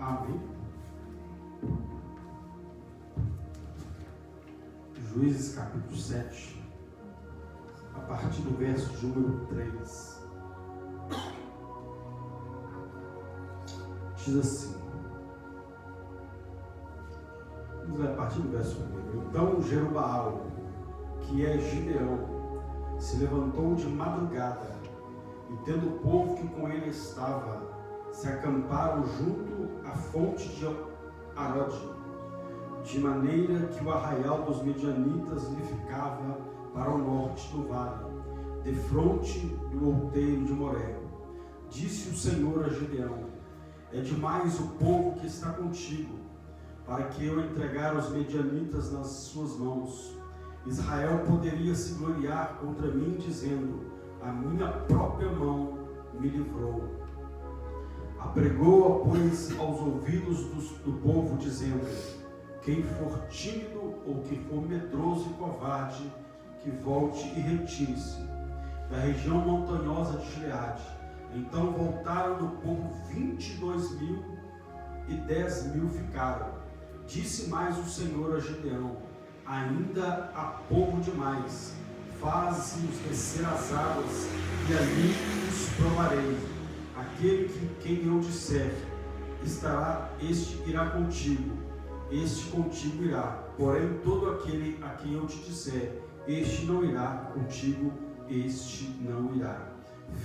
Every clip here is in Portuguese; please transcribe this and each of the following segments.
Amém. Juízes capítulo 7, a partir do verso de número 3, diz assim, vamos ler a partir do verso 1. Então Jerubaal, que é Gideão, se levantou de madrugada, e tendo o povo que com ele estava, se acamparam junto à fonte de Arode, de maneira que o arraial dos medianitas lhe ficava para o norte do vale, defronte do outeiro de Moré. Disse o Senhor a Gideão: é demais o povo que está contigo, para que eu entregar os medianitas nas suas mãos. Israel poderia se gloriar contra mim, dizendo: a minha própria mão me livrou. Apregou-a, pois, aos ouvidos do povo, dizendo: quem for tímido ou que for medroso e covarde, que volte e retire-se da região montanhosa de Gileade. Então voltaram do povo 22.000 e 10.000 ficaram. Disse mais o Senhor a Gideão: ainda há povo demais, faze-os descer as águas, e ali os provarei. Aquele quem eu disser estará, este irá contigo, este contigo irá. Porém, todo aquele a quem eu te disser, este não irá contigo, este não irá.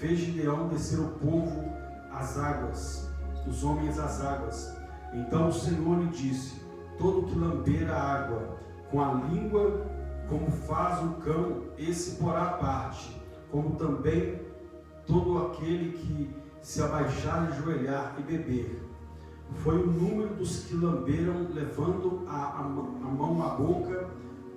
Fez Gideão descer o povo às águas, os homens às águas. Então o Senhor lhe disse: todo que lamber a água com a língua, como faz o cão, esse porá à parte, como também todo aquele que se abaixar, ajoelhar e beber. Foi o número dos que lamberam, levando a mão à boca,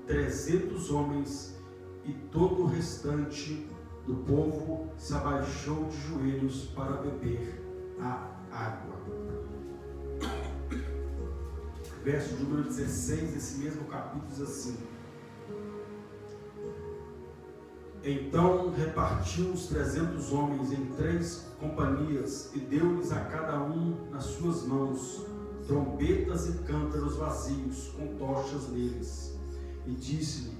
300 homens, e todo o restante do povo se abaixou de joelhos para beber a água. Verso número 16 desse mesmo capítulo diz assim: então repartiu os 300 homens em 3 companhias e deu-lhes a cada um nas suas mãos trombetas e cântaros vazios com tochas neles, e disse-lhe: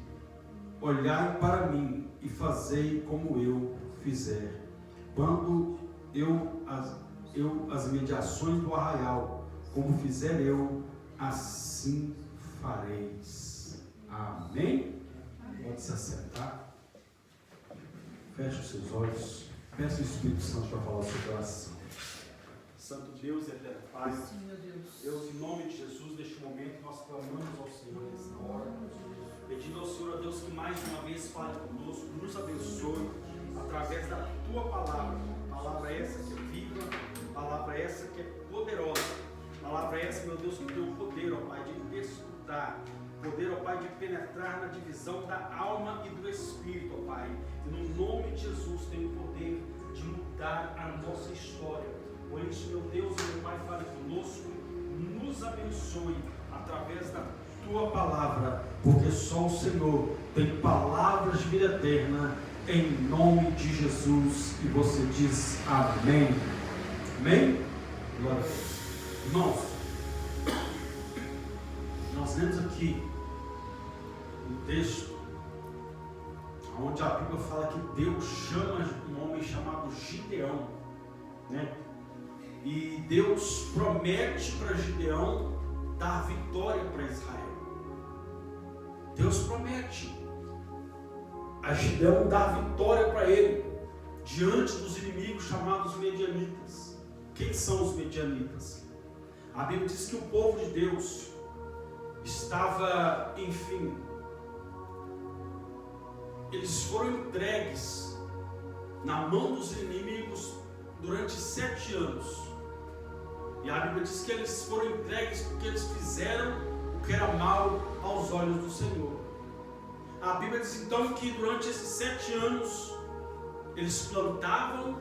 olhai para mim e fazei como eu fizer. Quando eu as mediações do arraial, como fizer eu, assim fareis. Amém? Pode se assentar. Feche os seus olhos. Peça o Espírito Santo para falar o seu coração. Santo Deus e eterno Pai, Deus, em nome de Jesus, neste momento nós clamamos ao Senhor nesta hora, pedindo ao Senhor, a Deus, que mais uma vez fale conosco, nos abençoe através da Tua palavra. Palavra essa que é viva, palavra essa que é poderosa, palavra essa, meu Deus, que tem o poder, ó Pai, de escutar, poder, ó Pai, de penetrar na divisão da alma e do Espírito, ó Pai. E no nome de Jesus tem o poder de mudar a nossa história. Por isso, meu Deus e meu Pai, fale conosco, nos abençoe através da Tua palavra, porque só o Senhor tem palavras de vida eterna, em nome de Jesus. E você diz amém. Amém? Glória a Deus. Irmãos, nós lemos aqui um texto onde a Bíblia fala que Deus chama um homem chamado Gideão, né? E Deus promete para Gideão dar vitória para Israel. Deus promete a Gideão dar vitória para ele diante dos inimigos chamados medianitas. Quem são os medianitas? A Bíblia diz que o povo de Deus estava, enfim, eles foram entregues na mão dos inimigos durante 7 anos. E a Bíblia diz que eles foram entregues porque eles fizeram o que era mal aos olhos do Senhor. A Bíblia diz então que durante esses 7 anos eles plantavam,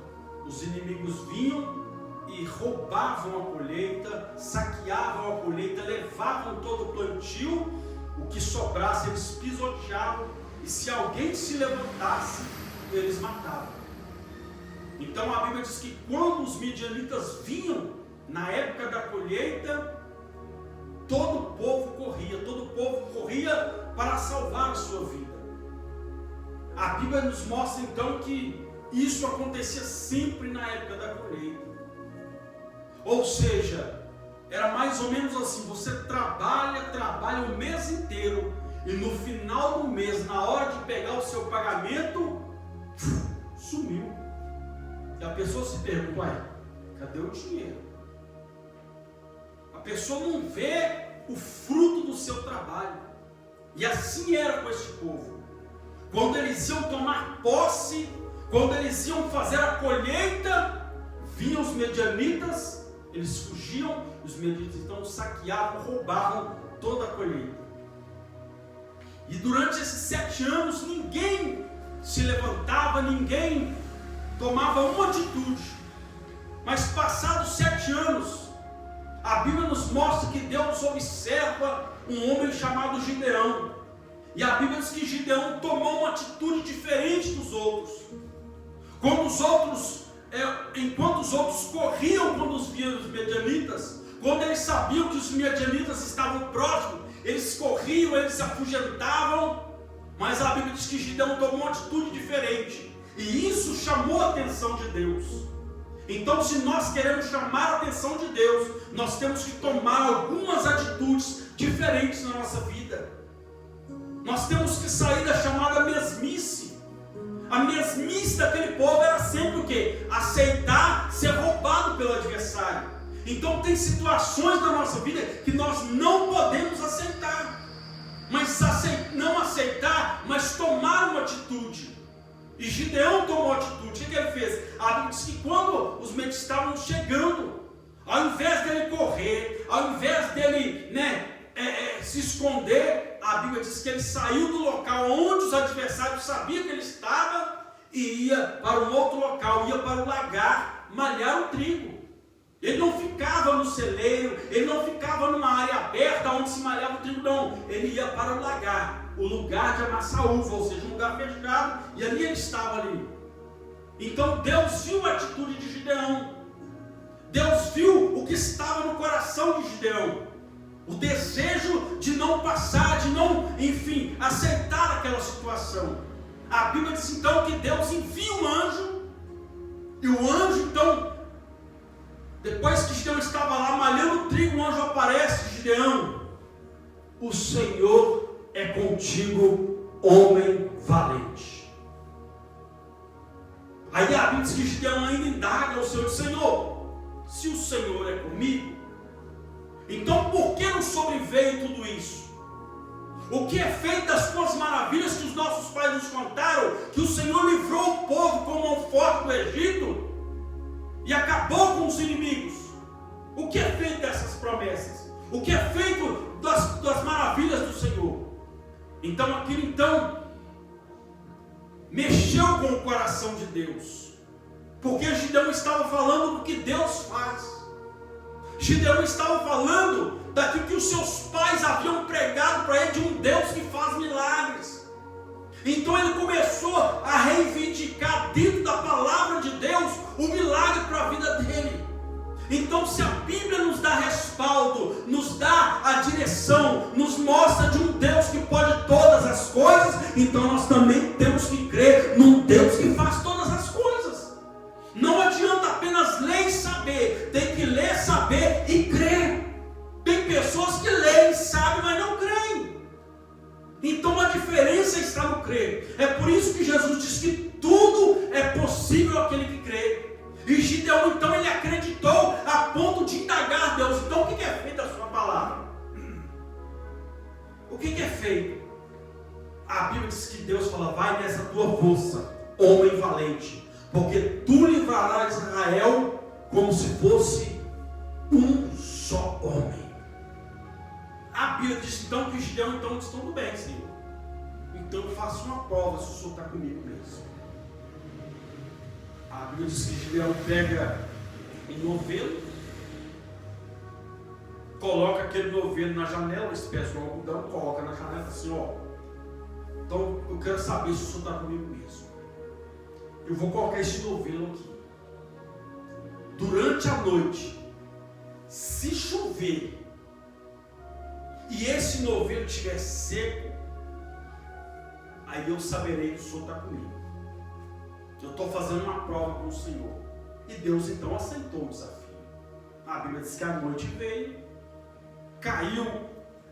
os inimigos vinham e roubavam a colheita, saqueavam a colheita, levavam todo o plantio, o que sobrasse eles pisoteavam, e se alguém se levantasse, eles matavam. Então a Bíblia diz que quando os midianitas vinham na época da colheita, todo o povo corria para salvar a sua vida. A Bíblia nos mostra então que isso acontecia sempre na época da colheita. Ou seja, era mais ou menos assim: você trabalha o mês inteiro, e no final do mês, na hora de pegar o seu pagamento, sumiu. E a pessoa se pergunta: uai, cadê o dinheiro? A pessoa não vê o fruto do seu trabalho. E assim era com este povo. Quando eles iam tomar posse, quando eles iam fazer a colheita, vinham os medianitas, eles fugiam, os medianitas então saqueavam, roubavam toda a colheita. E durante esses 7 anos, ninguém se levantava, ninguém tomava uma atitude. Mas passados 7 anos, a Bíblia nos mostra que Deus observa um homem chamado Gideão. E a Bíblia diz que Gideão tomou uma atitude diferente dos outros. Enquanto os outros corriam quando os viam os medianitas, quando eles sabiam que os medianitas estavam próximos, eles corriam, eles se afugentavam. Mas a Bíblia diz que Gideão tomou uma atitude diferente. E isso chamou a atenção de Deus. Então, se nós queremos chamar a atenção de Deus, nós temos que tomar algumas atitudes diferentes na nossa vida. Nós temos que sair da chamada mesmice. A mesmice daquele povo era sempre o quê? Aceitar ser roubado pelo adversário. Então tem situações na nossa vida que nós não podemos aceitar. Mas não aceitar, mas tomar uma atitude. E Gideão tomou atitude. O que ele fez? A Bíblia diz que quando os medianitas estavam chegando, ao invés dele correr, ao invés dele se esconder, a Bíblia diz que ele saiu do local onde os adversários sabiam que ele estava e ia para um outro local, ia para o lagar malhar o trigo. Ele não ficava no celeiro, ele não ficava numa área aberta onde se malhava o trigo, não. Ele ia para o lagar, o lugar de amassar uva, ou seja, um lugar fechado, e ali ele estava ali. Então Deus viu a atitude de Gideão. Deus viu o que estava no coração de Gideão. O desejo de não passar, de não, aceitar aquela situação. A Bíblia diz então que Deus envia um anjo, e o anjo então, depois que Gideão estava lá malhando o trigo, o anjo aparece: Gideão, o Senhor é contigo, homem valente. Aí a Bíblia diz que Gideão ainda indaga ao Senhor: Senhor, se o Senhor é comigo, então por que nos sobreveio tudo isso? O que é feito das tuas maravilhas que os nossos pais nos contaram, que o Senhor livrou o povo com a mão forte do Egito e acabou com os inimigos? O que é feito dessas promessas? O que é feito das maravilhas do Senhor? Então aquilo mexeu com o coração de Deus, porque Gideão estava falando do que Deus faz. Gideão estava falando daquilo que os seus pais haviam pregado para ele, de um Deus que faz milagres. Então ele começou a reivindicar dentro da palavra de Deus o milagre para a vida dele. Então, se a Bíblia nos dá respaldo, nos dá a direção, nos mostra de um Deus que pode todas as coisas, então nós também temos que crer num Deus que faz todas as coisas. Não adianta apenas ler e saber, tem que ler, saber e crer. Tem pessoas que leem e sabem, mas não creem. Então a diferença está no crer. É por isso que Jesus diz que tudo é possível àquele que crê. E Gideão então ele acreditou a ponto de indagar Deus: então o que é feito da sua palavra? O que é feito? A Bíblia diz que Deus fala: vai nessa tua força, homem valente, porque tu livrarás Israel como se fosse um só homem. A Bíblia diz então que Gideão então diz: tudo bem, Senhor, então eu faço uma prova se o Senhor está comigo mesmo. A Bíblia diz que Gideão pega um novelo, coloca aquele novelo na janela, espécie de algodão, coloca na janela assim: ó, então eu quero saber se o Senhor está comigo mesmo. Eu vou colocar esse novelo aqui. Durante a noite, Se chover e esse novelo estiver seco, aí eu saberei que o Senhor está comigo. Eu estou fazendo uma prova com o Senhor. E Deus então aceitou o desafio. A Bíblia diz que a noite veio, caiu,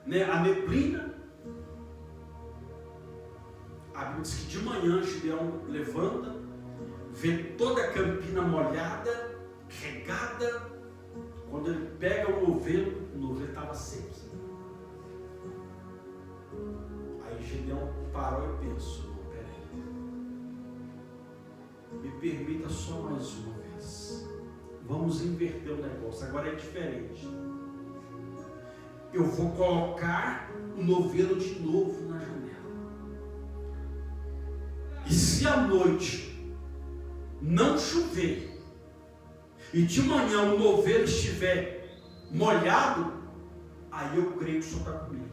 né, a neblina. A Bíblia diz que de manhã Gideão levanta, vê toda a campina molhada, regada. Quando ele pega o novelo estava sequinho. Aí Gideão parou e pensou: peraí, me permita só mais uma vez. Vamos inverter o negócio, agora é diferente. Eu vou colocar o novelo de novo na janela. E se à noite não chover, e de manhã o novelo estiver molhado, aí eu creio que o Senhor está comigo.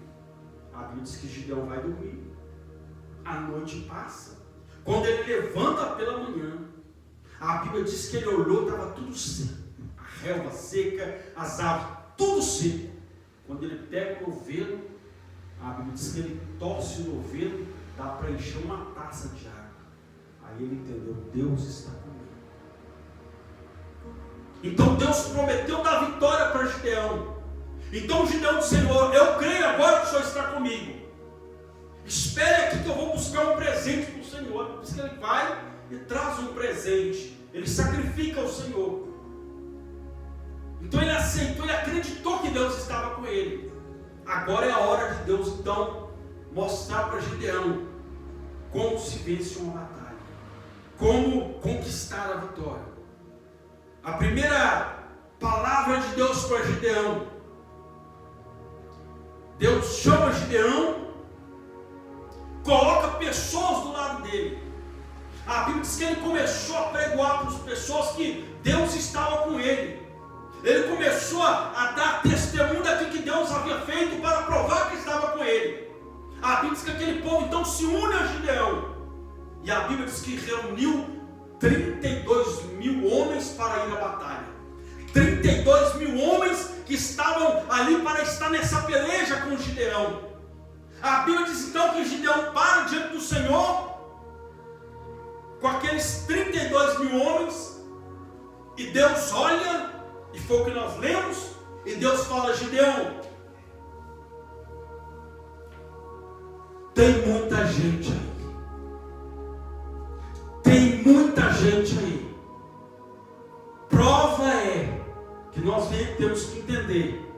A Bíblia diz que Gideão vai dormir. A noite passa. Quando ele levanta pela manhã, a Bíblia diz que ele olhou, estava tudo seco. A relva seca, as árvores, tudo seco. Quando ele pega o novelo, a Bíblia diz que ele torce o novelo, dá para encher uma taça de água. Aí ele entendeu: Deus está comigo. Então Deus prometeu dar vitória para Gideão. Então Gideão disse: Senhor, eu creio agora que o Senhor está comigo. Espere aqui que eu vou buscar um presente para o Senhor. Diz que ele vai e traz um presente. Ele sacrifica ao Senhor. Então ele aceitou, ele acreditou que Deus estava com ele. Agora é a hora de Deus então mostrar para Gideão como se vence uma batalha, como conquistar a vitória. A primeira palavra de Deus para Gideão: Deus chama Gideão, coloca pessoas do lado dele. A Bíblia diz que ele começou a pregoar para as pessoas que Deus estava com ele. Ele começou a dar testemunho daquilo que Deus havia feito para provar que estava com ele. A Bíblia diz que aquele povo então se une a Gideão. E a Bíblia diz que reuniu 32 mil homens para ir à batalha. 32 mil homens que estavam ali para estar nessa peleja com Gideão. A Bíblia diz então que Gideão para diante do Senhor com aqueles 32 mil homens, e Deus olha, e foi o que nós lemos, e Deus fala: Gideão, tem muita gente aí. Tem muita gente aí. Prova é que nós temos que entender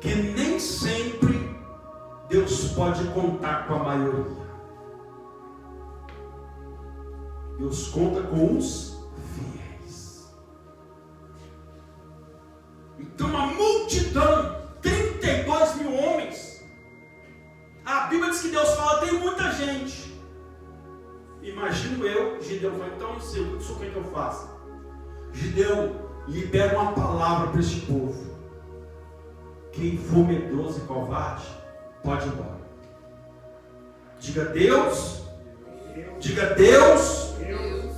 que nem sempre Deus pode contar com a maioria. Deus conta com os fiéis. Então a multidão, 32 mil homens, a Bíblia diz que Deus fala: tem muita gente. Imagino eu, Gideão vai: então eu sei, o que o senhor quer que eu faça? Gideão, libera uma palavra para este povo: quem for medroso e covarde, pode ir embora. Diga Deus,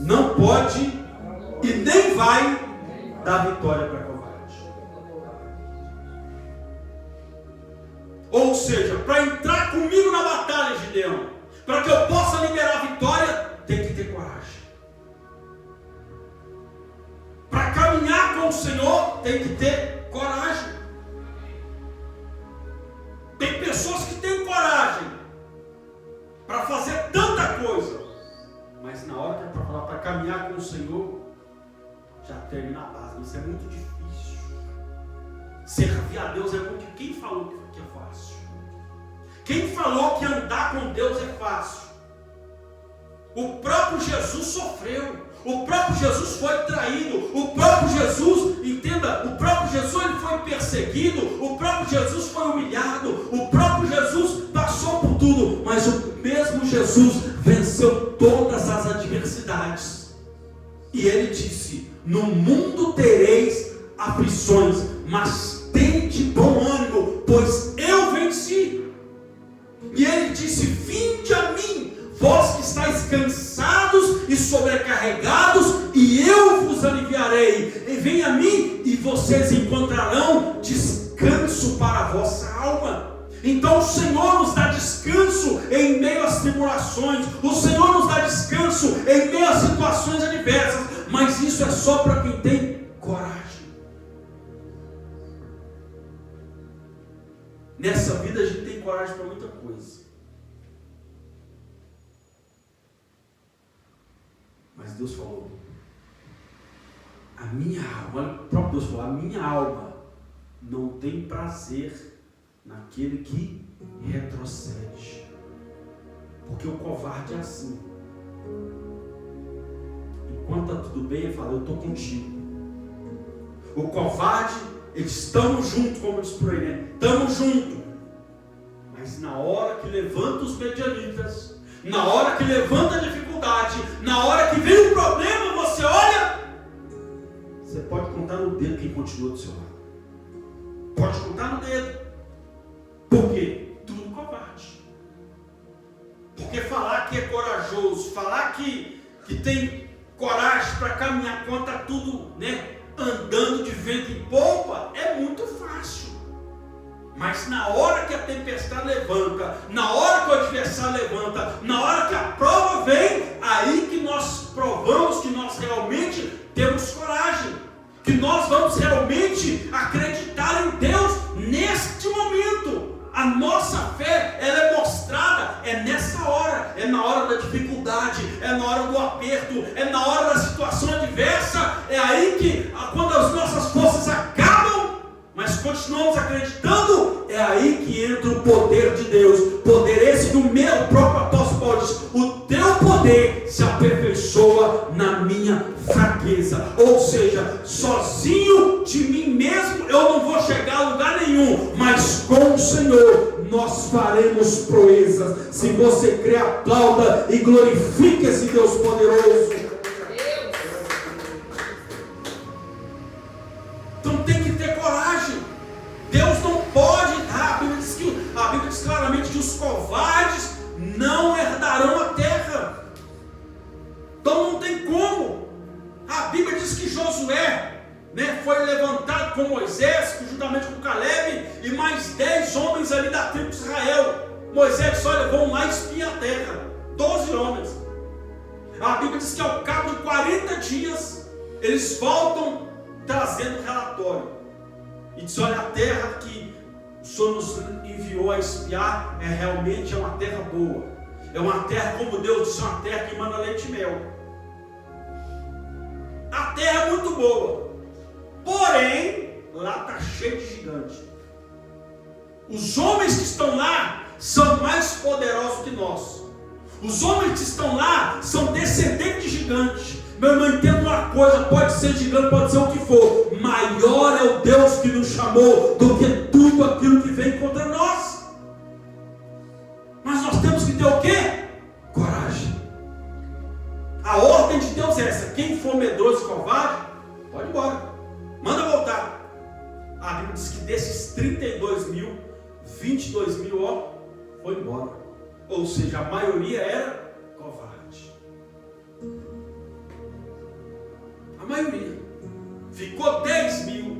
não pode e nem vai dar vitória para covarde. Ou seja, para entrar comigo na batalha, Gideão, para que eu possa liberar a vitória, tem que ter coragem. Para caminhar com o Senhor, tem que ter coragem. Tem pessoas que têm coragem para fazer tanta coisa, mas na hora que é para falar para caminhar com o Senhor, já termina a base. Isso é muito difícil. Servir a Deus é muito. Quem falou que é fácil? Quem falou que andar com Deus é fácil? O próprio Jesus sofreu. O próprio Jesus foi traído. O próprio Jesus, entenda, o próprio Jesus ele foi perseguido. O próprio Jesus foi humilhado. O próprio Jesus passou por tudo. Mas o mesmo Jesus venceu todas as adversidades. E ele disse: no mundo tereis aflições, mas tende bom ânimo, pois eu venci. E ele disse: vinde a mim, vós que estáis cansados e sobrecarregados, e eu vos aliviarei. E venha a mim e e vocês encontrarão descanso para a vossa alma. Então o Senhor nos dá descanso em meio às tribulações, o Senhor nos dá descanso em meio às situações adversas, mas isso é só para quem tem coragem. Nessa vida a gente tem coragem para muita coisa, mas Deus falou, a minha alma, olha, o próprio Deus falou, a minha alma não tem prazer naquele que retrocede, porque o covarde é assim, enquanto está tudo bem, ele fala, eu estou contigo. O covarde, eles estamos juntos, como diz por aí, né? Estamos juntos, mas na hora que levanta os medianitas, na hora que levanta a dificuldade, na hora que vem o problema, você olha, você pode contar no dedo quem continua do seu lado, pode contar no dedo. Por quê? Tudo covarde. Porque falar que é corajoso, falar que tem coragem para caminhar contra tudo, né, andando de vento em polpa, é muito fácil. Mas na hora que a tempestade levanta, na hora que o adversário levanta, na hora que a prova vem, aí que nós provamos que nós realmente temos coragem, que nós vamos realmente acreditar em Deus neste momento. A nossa fé, ela é mostrada, é nessa hora, é na hora da dificuldade, é na hora do aperto, é na hora da situação adversa, é aí que, quando as nossas forças acabam, mas continuamos acreditando, é aí que entra o poder de Deus, poder esse que o próprio apóstolo Paulo diz, o teu poder se aperfeiçoa na minha fraqueza, ou seja, sozinho de mim mesmo eu não vou chegar a lugar nenhum, mas com o Senhor nós faremos proezas. Se você crê, aplauda e glorifique esse Deus poderoso. Então tem que ter coragem. Deus não pode, a Bíblia diz claramente que os covardes não herdarão a terra. Então não tem como. A Bíblia diz que Josué, né, foi levantado com Moisés, juntamente com Caleb e mais 10 homens ali da tribo de Israel. Moisés disse, olha, vão lá espiar a terra. 12 homens. A Bíblia diz que ao cabo de 40 dias eles voltam trazendo relatório e diz, olha, a terra que o Senhor nos enviou a espiar realmente uma terra boa, é uma terra, como Deus disse, uma terra que manda leite e mel. A terra é muito boa, porém lá está cheio de gigante. Os homens que estão lá são mais poderosos que nós. Os homens que estão lá são descendentes de gigantes. Meu irmão, entenda uma coisa, pode ser gigante, pode ser o que for, maior é o Deus que nos chamou do que tudo aquilo que vem contra nós. Mas nós temos que ter o quê? Coragem. A ordem de Deus é essa: quem for medroso e covarde, pode ir embora, manda voltar. A Bíblia diz que desses 32 mil, 22 mil foi embora. Ou seja, a maioria era covarde. A maioria. Ficou 10 mil.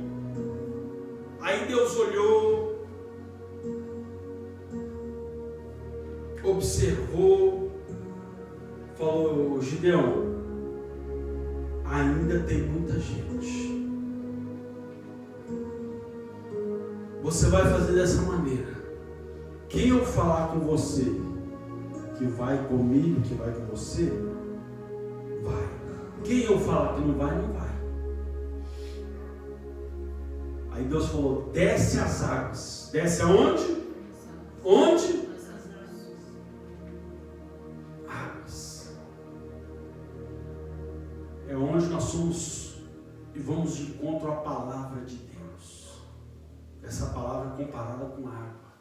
Aí Deus olhou, observou, falou: Gideão, ainda tem muita gente. Você vai fazer dessa maneira. Quem eu falar com você que vai comigo, que vai com você, vai. Quem eu falar que não vai, não vai. Aí Deus falou: desce as águas. Desce aonde? Onde? Águas. É onde nós somos e vamos de encontro à palavra de Deus. Essa palavra é comparada com água.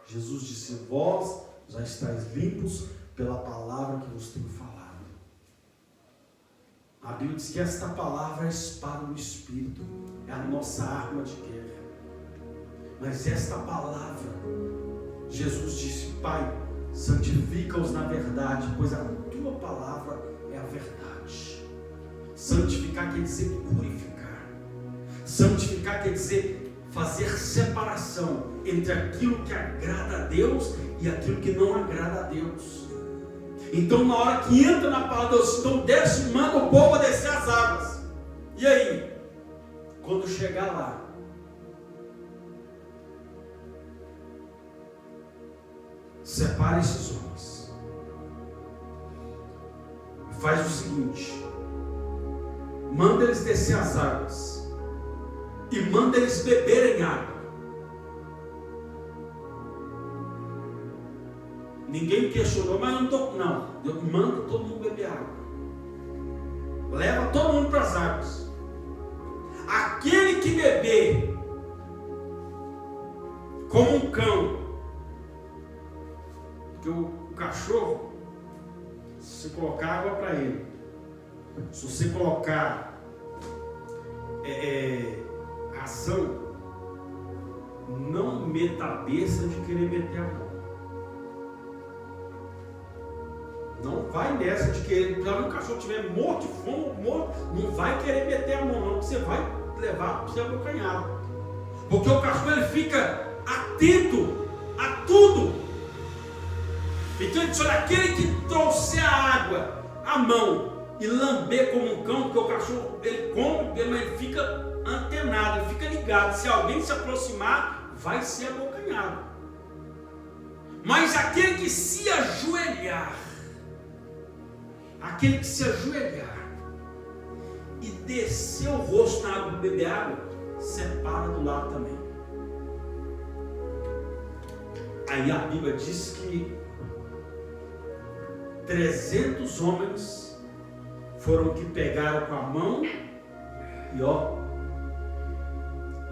Jesus disse: vós já estáis limpos pela palavra que vos tenho falado. A Bíblia diz que esta palavra é a espada do Espírito, é a nossa arma de guerra. Mas esta palavra, Jesus disse: Pai, santifica-os na verdade, pois a tua palavra é a verdade. Santificar quer dizer purificar. Santificar quer dizer fazer separação entre aquilo que agrada a Deus e aquilo que não agrada a Deus. Então, na hora que entra na palavra de Deus, então desce, manda o povo a descer as águas. E aí, quando chegar lá, separe esses homens. Faz o seguinte: manda eles descer as águas e manda eles beberem água. Ninguém questionou, mas eu não estou. Não, manda todo mundo beber água. Leva todo mundo para as águas. Aquele que beber como um cão, porque o cachorro, se você colocar água para ele, se você colocar ração, não meta a besta de querer meter a mão. Não vai nessa de querer, quando o cachorro estiver morto de fome, não vai querer meter a mão, não, você vai levar para o seu abocanhado. Porque o cachorro ele fica atento a tudo. Então ele diz: olha, aquele que trouxer a água à mão e lamber como um cão, porque o cachorro ele come, mas ele fica antenado, ele fica ligado. Se alguém se aproximar, vai ser abocanhado. Mas aquele que se ajoelhar, e descer o rosto na água para beber água, separa do lado também. Aí a Bíblia diz que 300 homens foram que pegaram com a mão e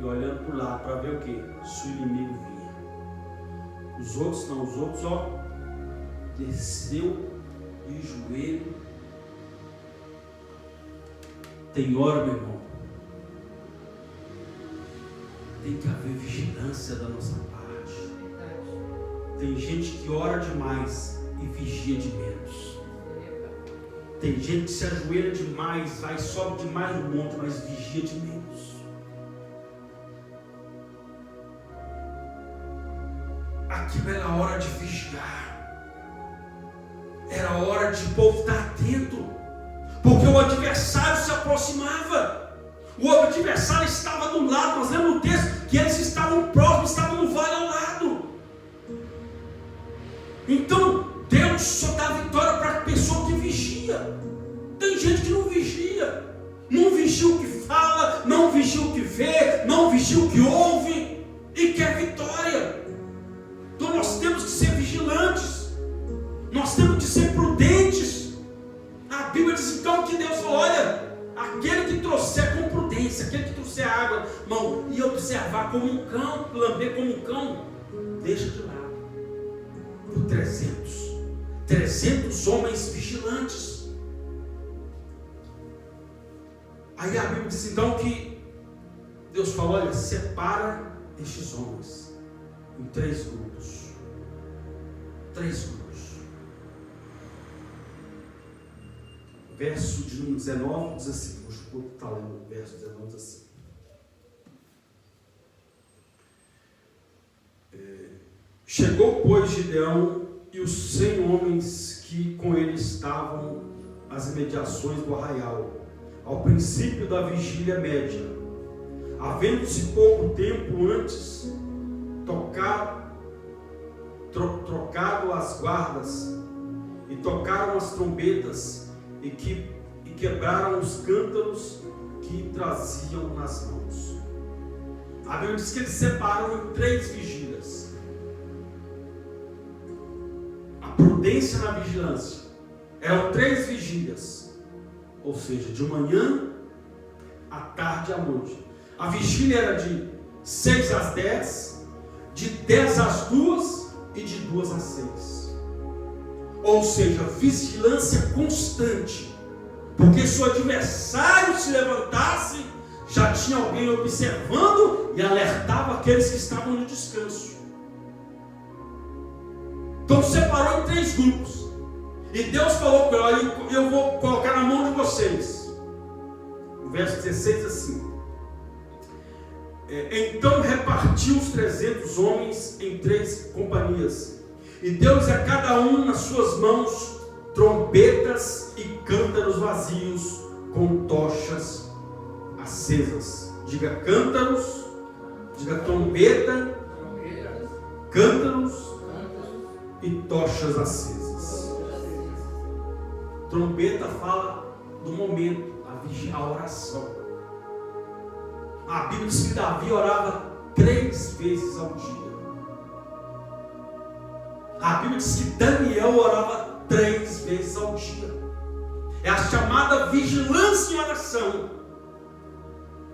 olhando para o lado para ver o que? Se o inimigo vinha. Os outros não, os outros desceu de joelho. Tem hora, meu irmão, tem que haver vigilância da nossa parte. Tem gente que ora demais e vigia de menos. Tem gente que se ajoelha demais, vai sobe demais no monte, mas vigia de menos. Aquilo era a hora de vigiar. Era a hora de o povo estar atento. Porque o adversário se aproximava. O adversário estava do lado. Nós lemos no texto que eles estavam próximos, estavam no vale ao lado. Então Deus só dá vitória para a pessoa que vigia. Tem gente que não vigia. Não vigia o que fala, não vigia o que vê, não vigia o que ouve e quer vitória. Então nós temos que ser vigilantes. Nós temos que ser prudentes. A Bíblia diz então que Deus falou: olha, aquele que trouxer com prudência, aquele que trouxer água, irmão, e observar como um cão, lamber como um cão, deixa de lado. Por 300 homens vigilantes. Aí a Bíblia diz então que Deus falou: olha, separa estes homens em 3 grupos. 3 grupos. Verso de número 19 diz assim, vou estar lendo o verso 19, diz assim: chegou, pois, Gideão e os 100 homens que com ele estavam às imediações do arraial, ao princípio da vigília média, havendo-se pouco tempo antes trocado as guardas, e tocaram as trombetas, e quebraram os cântaros que traziam nas mãos. A Bíblia diz que eles separam em 3 vigílias. A prudência na vigilância. Eram 3 vigílias. Ou seja, de manhã, à tarde e à noite. A vigília era de 6 às 10, de 10 às 2 e de 2 às 6. Ou seja, vigilância constante. Porque se o adversário se levantasse, já tinha alguém observando e alertava aqueles que estavam no descanso. Então separou em 3 grupos. E Deus falou para ele: eu vou colocar na mão de vocês. O verso 16 assim: Então repartiu os 300 homens em 3 companhias, e deu-lhes a cada um nas suas mãos trombetas e cântaros vazios com tochas acesas. Diga cântaros, diga trombeta, cântaros e tochas acesas. Trombeta fala do momento, a oração. A Bíblia diz que Davi orava 3 vezes ao dia. A Bíblia diz que Daniel orava 3 vezes ao dia. É a chamada vigilância em oração.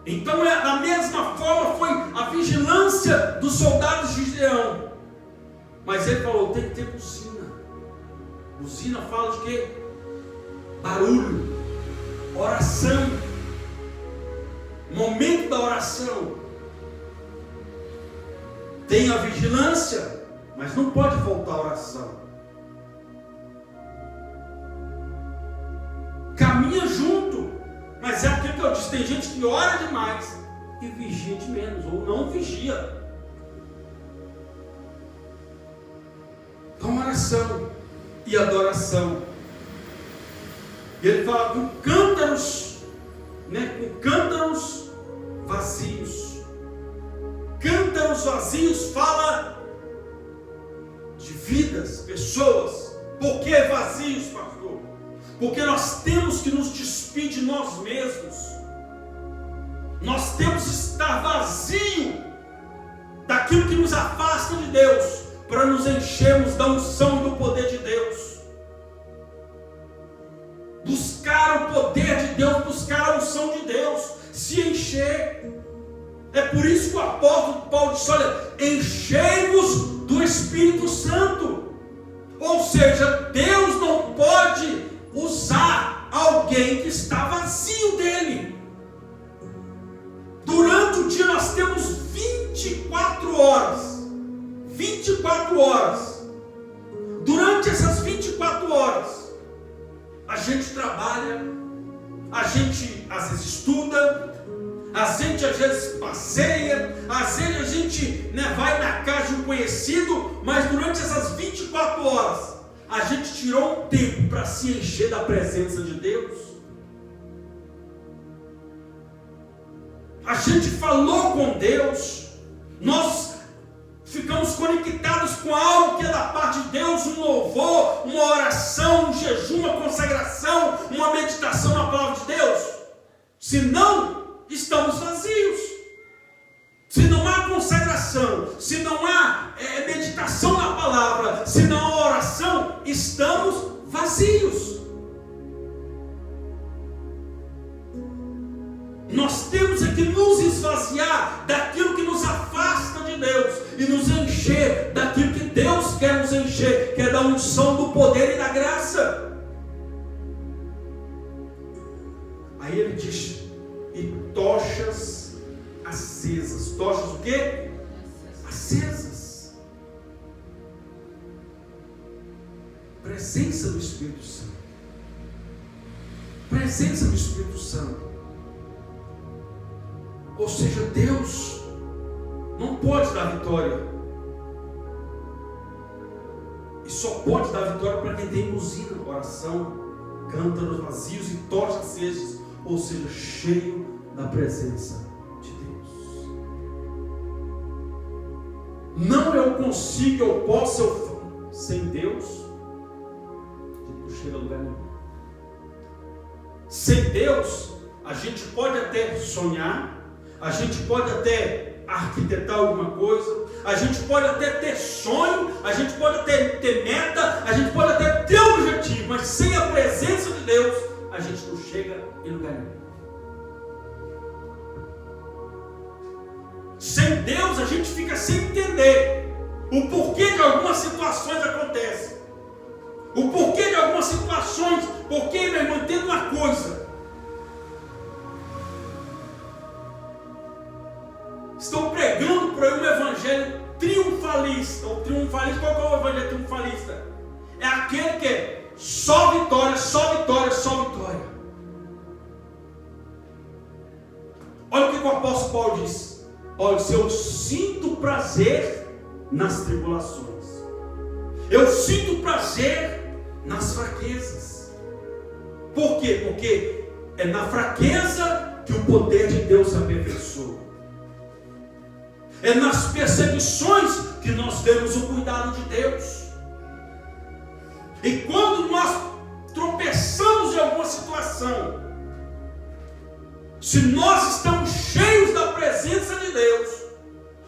Então, da mesma forma, foi a vigilância dos soldados de Gideão. Mas ele falou: tem que ter buzina. Buzina fala de quê? Barulho, oração, momento da oração. Tem a vigilância, mas não pode faltar a oração. Caminha junto, mas é aquilo que eu disse: tem gente que ora demais e vigia de menos, ou não vigia. Então, oração e adoração. E ele fala com cântaros, com cântaros vazios. Cântaros vazios fala de vidas, pessoas. Por que vazios, pastor? Porque nós temos que nos despir de nós mesmos. Nós temos que estar vazio daquilo que nos afasta de Deus, para nos enchermos da unção e do poder de Deus. Buscar o poder de Deus, buscar a unção de Deus, se encher. É por isso que o apóstolo Paulo disse: olha, enchei-vos do Espírito Santo. Ou seja, Deus não pode usar alguém que está vazio dele. Durante o dia nós temos 24 horas. 24 horas. Durante essas 24 horas, a gente trabalha, a gente às vezes estuda, a gente às vezes passeia, às vezes a gente vai na casa de um conhecido, mas durante essas 24 horas, a gente tirou um tempo para se encher da presença de Deus. A gente falou com Deus, nós ficamos conectados com algo que é da parte de Deus, um louvor, uma oração, um jejum, uma consagração, uma meditação na palavra de Deus. Se não, estamos vazios. Se não há consagração, se não há meditação na palavra, se não há oração, estamos vazios. Nós temos que nos esvaziar daquilo que nos afasta de Deus e nos encher daquilo que Deus quer nos encher, que é da unção, do poder e da graça. Aí ele diz: e tochas acesas. Tochas o quê? Acesas. Presença do Espírito Santo. Presença do Espírito Santo. Ou seja, Deus não pode dar vitória. E só pode dar vitória para quem tem buzina, oração, cântaros vazios e tochas acesas. Ou seja, cheio da presença de Deus. Não eu consigo, eu posso, sem Deus, a gente não chega a lugar nenhum. Sem Deus, a gente pode até sonhar, a gente pode até arquitetar alguma coisa, a gente pode até ter sonho, a gente pode até ter meta, a gente pode até ter objetivo, mas sem a presença de Deus, a gente não chega em lugar nenhum. Sem Deus, a gente fica sem entender o porquê de algumas situações acontecem, o porquê de algumas situações. Porque, meu irmão, entenda uma coisa: estão pregando por aí um evangelho triunfalista. O triunfalista, qual que é o evangelho triunfalista? É aquele que é só vitória, só vitória, só vitória. Olha o que o apóstolo Paulo diz: Paulo disse: eu sinto prazer nas tribulações, eu sinto prazer nas fraquezas. Por quê? Porque é na fraqueza que o poder de Deus se aperfeiçoa. É nas perseguições que nós vemos o cuidado de Deus. E quando nós tropeçamos em alguma situação, se nós estamos cheios da presença de Deus,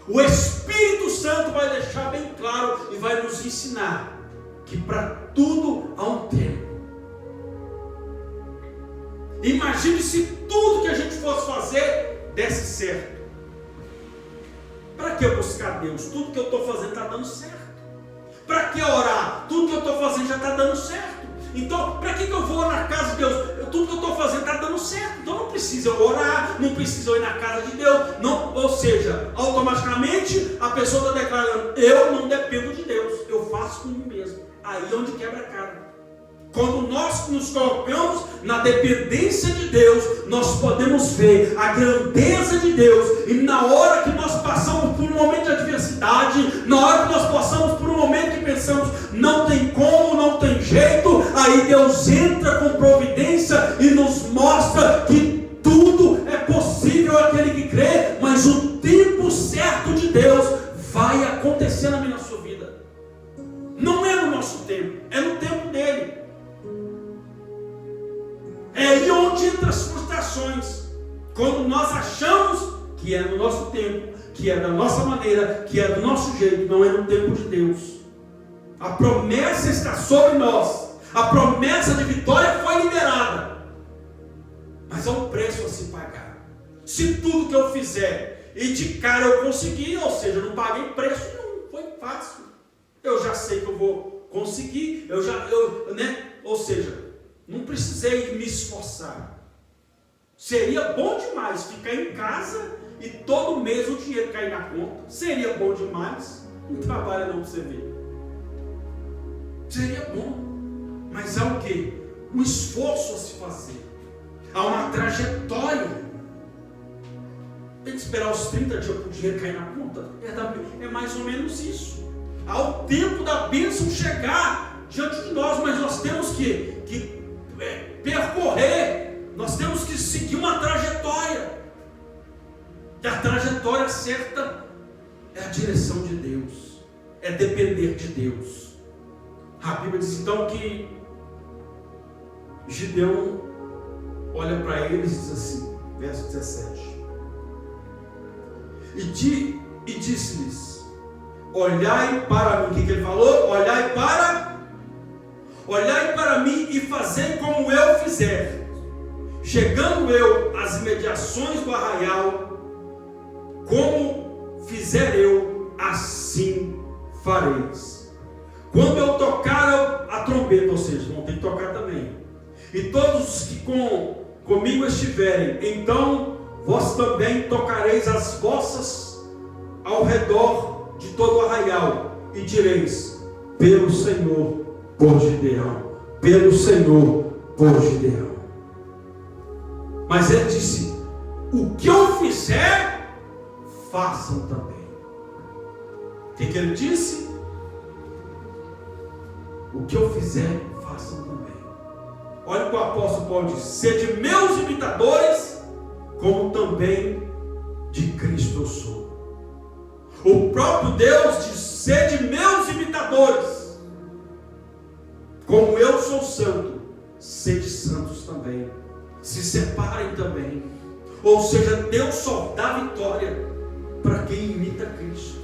o Espírito Santo vai deixar bem claro e vai nos ensinar que para tudo há um tempo. Imagine se tudo que a gente fosse fazer desse certo. Para que eu buscar Deus? Tudo que eu estou fazendo está dando certo. Para que orar? Tudo que eu estou fazendo já está dando certo. Então, para que eu vou na casa de Deus? Tudo que eu estou fazendo está dando certo. Então não precisa eu orar, não precisa eu ir na casa de Deus. Não, ou seja, automaticamente a pessoa está declarando: eu não dependo de Deus, eu faço por mim mesmo. Aí é onde quebra a cara. Quando nós nos colocamos na dependência de Deus, nós podemos ver a grandeza de Deus. E na hora que nós passamos por um momento de adversidade, na hora que nós passamos por um momento que pensamos, não tem como, não tem jeito, aí Deus entra com providência e nos mostra que tudo é possível àquele que crê, mas o tempo certo de Deus vai acontecer na minha sua vida. Não é no nosso tempo, é no tempo dele. É aí onde entram as frustrações. Quando nós achamos que é no nosso tempo, que é da nossa maneira, que é do nosso jeito, não é no tempo de Deus. A promessa está sobre nós. A promessa de vitória foi liberada. Mas há um preço a se pagar. Se tudo que eu fizer e de cara eu conseguir, ou seja, eu não paguei preço nenhum, foi fácil. Eu já sei que eu vou conseguir, ou seja, não precisei me esforçar. Seria bom demais ficar em casa e todo mês o dinheiro cair na conta. Seria bom demais. Não trabalha não para você ver. Seria bom. Mas há o quê? Um esforço a se fazer. Há uma trajetória. Tem que esperar os 30 dias para o dinheiro cair na conta. É mais ou menos isso. Há o tempo da bênção chegar diante de nós, mas nós temos que percorrer, nós temos que seguir uma trajetória. E a trajetória certa é a direção de Deus, é depender de Deus. A Bíblia diz então que Gideão olha para eles e diz assim, verso 17: e disse-lhes: olhai para mim. O que ele falou? Olhai para mim e fazei como eu fizer. Chegando eu às imediações do arraial, como fizer eu, assim fareis. Quando eu tocar a trombeta, ou seja, vão ter que tocar também, e todos os que comigo estiverem, então vós também tocareis as vossas ao redor de todo o arraial, e direis: pelo Senhor por Gideão, pelo Senhor por Gideão. Mas ele disse: o que eu fizer, façam também. O que ele disse? O que eu fizer, façam também. Olha o que o apóstolo Paulo diz: sede meus imitadores, como também de Cristo eu sou. O próprio Deus diz: sede meus imitadores, como eu sou santo, sede santos também. Se separem também. Ou seja, Deus só dá vitória para quem imita Cristo.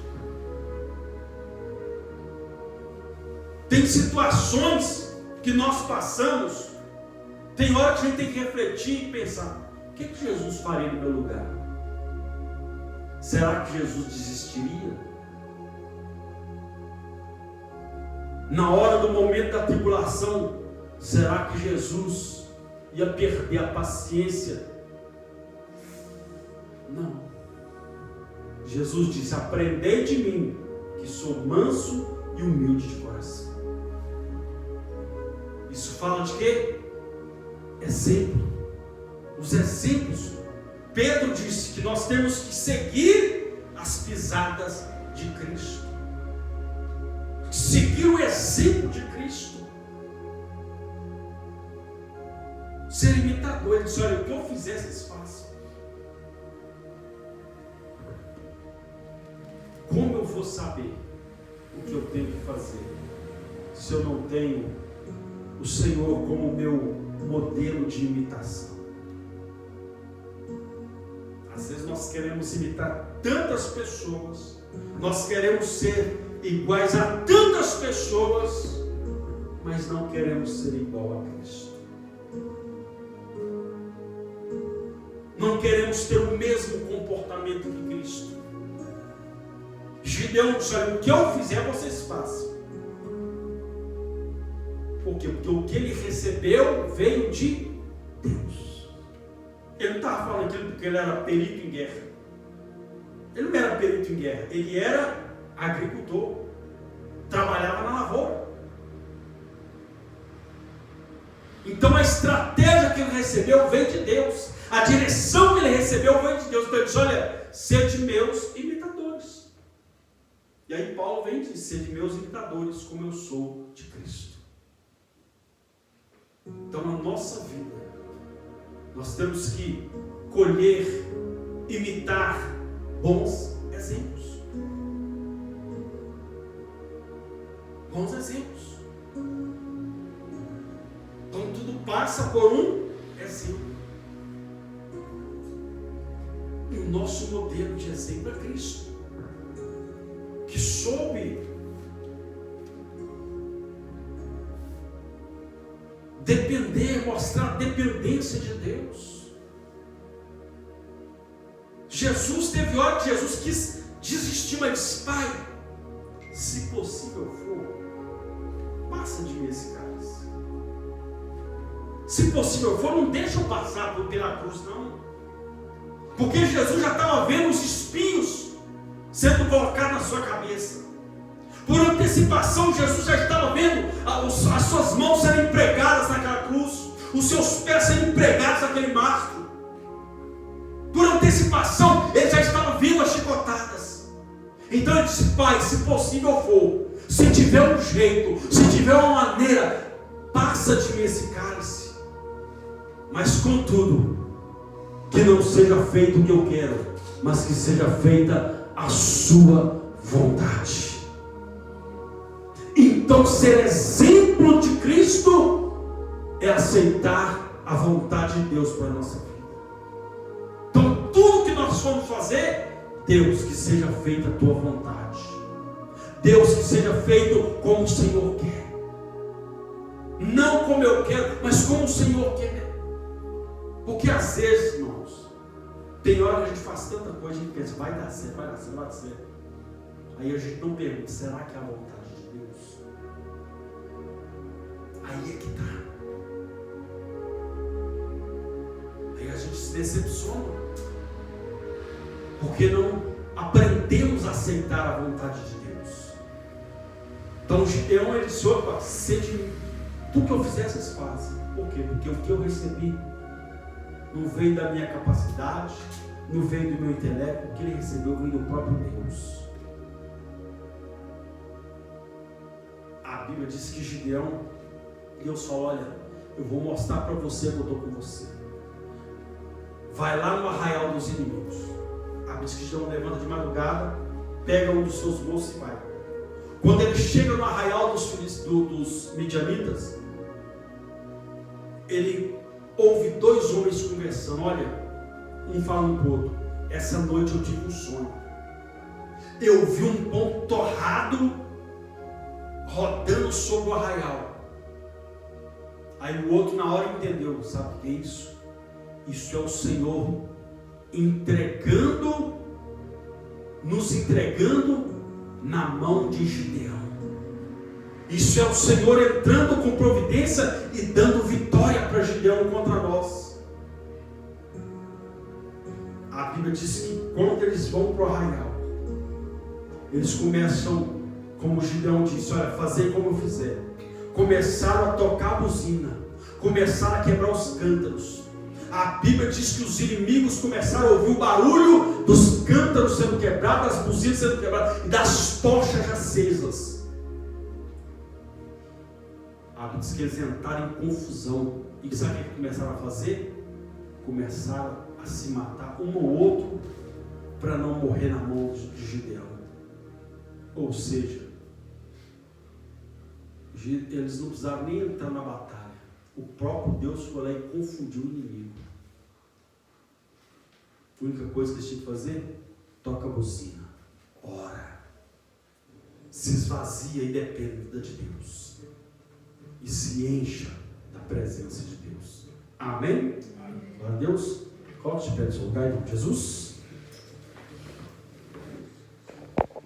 Tem situações que nós passamos, tem hora que a gente tem que refletir e pensar: o que Jesus faria no meu lugar? Será que Jesus desistiria? Na hora do momento da tribulação, será que Jesus ia perder a paciência? Não. Jesus disse: aprendei de mim, que sou manso e humilde de coração. Isso fala de quê? Exemplo. Os exemplos. Pedro disse que nós temos que seguir as pisadas de Cristo, seguir o exemplo de Cristo, ser imitador. Ele disse: olha, o que eu fizer, vocês façam. Como eu vou saber o que eu tenho que fazer se eu não tenho o Senhor como meu modelo de imitação? Às vezes nós queremos imitar tantas pessoas, nós queremos ser iguais a tantas pessoas, mas não queremos ser igual a Cristo. Não queremos ter o mesmo comportamento que Cristo. Gideão disse: olha, o que eu fizer, vocês façam. Por quê? Porque o que ele recebeu veio de Deus. Ele não estava falando aquilo porque ele era perito em guerra. Ele não era perito em guerra, ele era agricultor, trabalhava na lavoura. Então a estratégia que ele recebeu veio de Deus, a direção que ele recebeu veio de Deus. Então ele diz: olha, sede meus imitadores. E aí Paulo vem e diz: sede meus imitadores, como eu sou de Cristo. Então na nossa vida nós temos que colher, imitar bons exemplos. Bons exemplos. Então tudo passa por um exemplo. E o nosso modelo de exemplo é Cristo, que soube depender, mostrar a dependência de Deus. Jesus teve hora que Jesus quis desistir, mas disse: Pai, se possível for, passa de mim esse cálice. Se possível for, não deixa eu passar pela cruz, não. Porque Jesus já estava vendo os espinhos sendo colocados na sua cabeça. Por antecipação, Jesus já estava vendo as suas mãos serem pregadas naquela cruz, os seus pés serem pregados naquele mastro. Por antecipação, ele já estava vendo as chicotadas. Então ele disse: Pai, se possível for, se tiver um jeito, se tiver uma maneira, passa de mim esse cálice. Mas contudo, que não seja feito o que eu quero, mas que seja feita a sua vontade. Então ser exemplo de Cristo é aceitar a vontade de Deus para a nossa vida. Então tudo que nós formos fazer, Deus, que seja feita a tua vontade. Deus, que seja feito como o Senhor quer. Não como eu quero, mas como o Senhor quer. Porque às vezes, irmãos, tem hora que a gente faz tanta coisa, a gente pensa: vai dar certo, vai dar certo, vai dar certo. Aí a gente não pergunta: será que é a vontade de Deus? Aí é que está. Aí a gente se decepciona, porque não aprendemos a aceitar a vontade de Deus. Então Gideão, ele disse: opa, sede mim, tudo que eu fizer vocês fazem. Por quê? Porque o que eu recebi não veio da minha capacidade, não veio do meu intelecto. O que ele recebeu veio do próprio Deus. A Bíblia diz que Gideão, Deus falou: olha, eu vou mostrar para você que eu estou com você. Vai lá no arraial dos inimigos. A Bíblia diz que Gideão levanta de madrugada, pega um dos seus moços e vai. Quando ele chega no arraial dos midianitas, ele ouve dois homens conversando. Olha, um falando para o outro: essa noite eu tive um sonho. Eu vi um pão torrado rodando sobre o arraial. Aí o outro na hora entendeu: sabe o que é isso? Isso é o Senhor nos entregando na mão de Gideão. Isso é o Senhor entrando com providência e dando vitória para Gideão contra nós. A Bíblia diz que quando eles vão para o arraial, eles começam, como Gideão disse: olha, fazer como eu fizer. Começaram a tocar a buzina, começaram a quebrar os cântaros, a Bíblia diz que os inimigos começaram a ouvir o barulho dos cântaros sendo quebrados, das buzinas sendo quebradas e das tochas acesas. A Bíblia diz que eles entraram em confusão. E sabe o que começaram a fazer? Começaram a se matar um ou outro para não morrer na mão de Gideão. Ou seja, eles não precisaram nem entrar na batalha. O próprio Deus foi lá e confundiu o inimigo. A única coisa que eles tinham que fazer: toca a buzina, ora, se esvazia e dependa de Deus, e se encha da presença de Deus. Amém? Glória a Deus. Coloque de pé no seu lugar, em nome de Jesus.